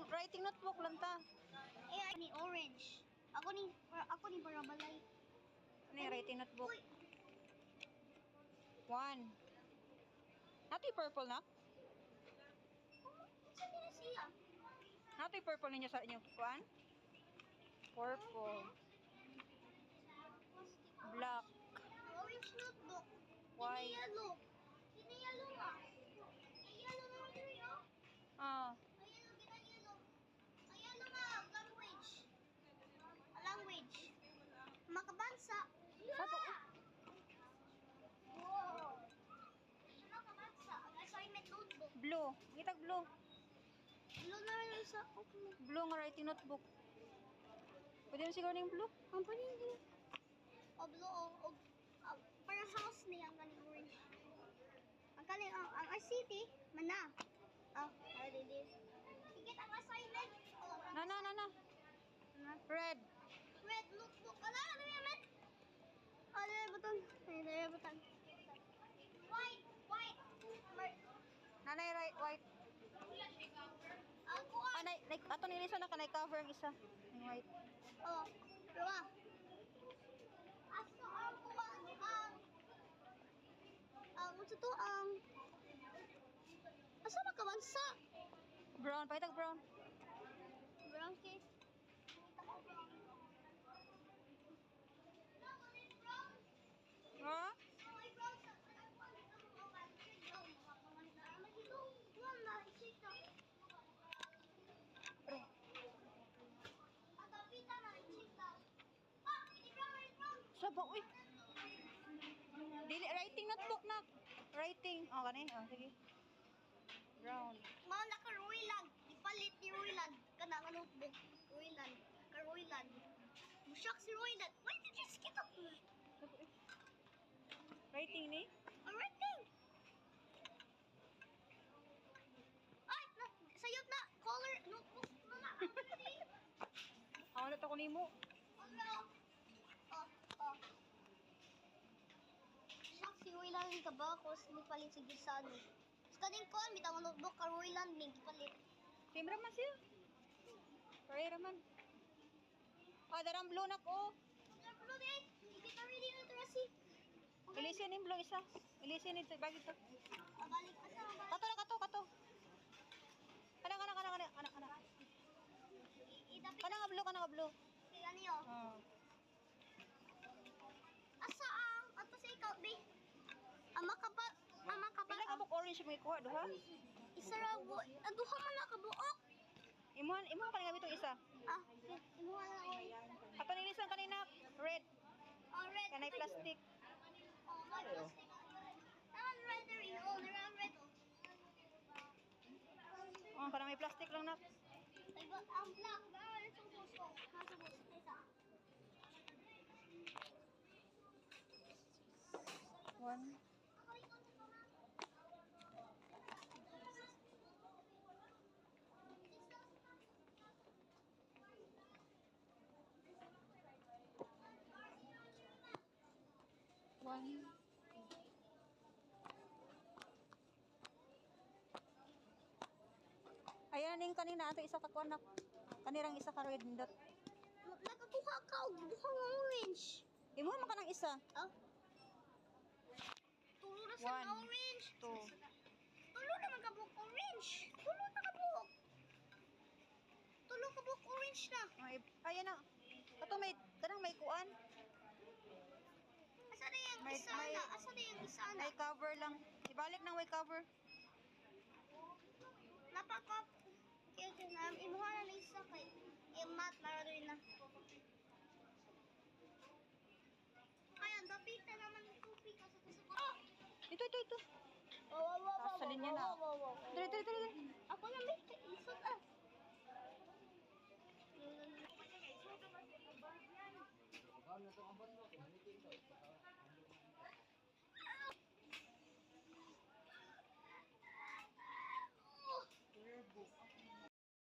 writing notebook lang ta. Eh, ni orange. Ako ni Barabalay. Ano yung writing notebook? Uy, 1. Nato yung purple na? saan nila siya? Nato yung purple ninyo sa inyo. 1. Purple. Black. Orange notebook. White. Yellow. Hindi yellow nga. Yellow na rin yun. Ah. Yellow, kita yellow. Yellow nga, language. Language. Makabansa. Sato. Wow. Makabansa. Ang assignment notebook. Blue. Ngitag blue. Blue na rin sa okay. Blue nga writing notebook. Pwede mo siguro ng blue? Ang panindi. O blue o parang house niya ang galing orange. Ang galing ang ICT mana. I did it. Higit ang assignment. Na. Red. Red notebook. Ala, ano yan, Matt? Ano yung button? Ano yung button? White. Nanay right, white. Ang kuwan. Anay, like, ato nilisa na kanay cover ang isa. Yung white. Oh, dua. Aso ang kuwan. Ito to, asa makabansa? Brown, paitag brown. Brown cake. Ha? Pre. Saba, uy. Dili, writing notebook na. Writing. Oh, kanin. Oh, sige. Brown. Mga naka-Royland. Ipalit ni Royland. Kana nga notebook. Royland. Ka-Royland. Musyak si Royland. Why did you skip up? Saba, uy. Writing ni? Writing. Ay, sayot na. Color notebook. Mga Ako na to ko nimo. Oh. Musyak si Royland ni kabakos. Ni palit si Gisano. Kaning ko, bitaw notebook ka Royland ni palit. Same raman siya. Pare raman. Ah, darang blue na ko. Blue day. Hindi ka ready na trasi. Ilisin yung blue isa. Ilisin ito. Bagay ito. Balik pa sa Kato na, kato. Kana. idapit. Kana nga blue. Kaya niyo. Oh. Asa ato sa ikaw, be. Ama ka ba? Pila ka buk orange mo ikuha, duha? Isa ra bo. Duha man na ka buok. Imuhan ka nga bitong isa. Imuha na oy. Ato nilisan kanina, red. Red. Kanay plastic. May plastic. Naman red rin. Red. Oh, kanang may plastic lang na. Ang black. Subos. Isa. 1. Ayan ning kanina ato isa ka kuanak. Kanirang isa ka red dot. Nakakuha ka og duha nga orange. Imuha man ka ng isa. Tulo na sa 1, orange. 2. Tulo naman ka buok orange. Tulo na ka buok. Tulo ka buok orange na. Ayan na. Ato may kanang may kuan. Asa na yung May- isa may- na? Asa na yung isa na? May cover lang. Ibalik ng may cover. Napakop. Okay. Imuha na ng isa kay mat maroon na. Kaya dapita naman yung tubig kasi sa Ito. Oh, Sa linya na. Dali.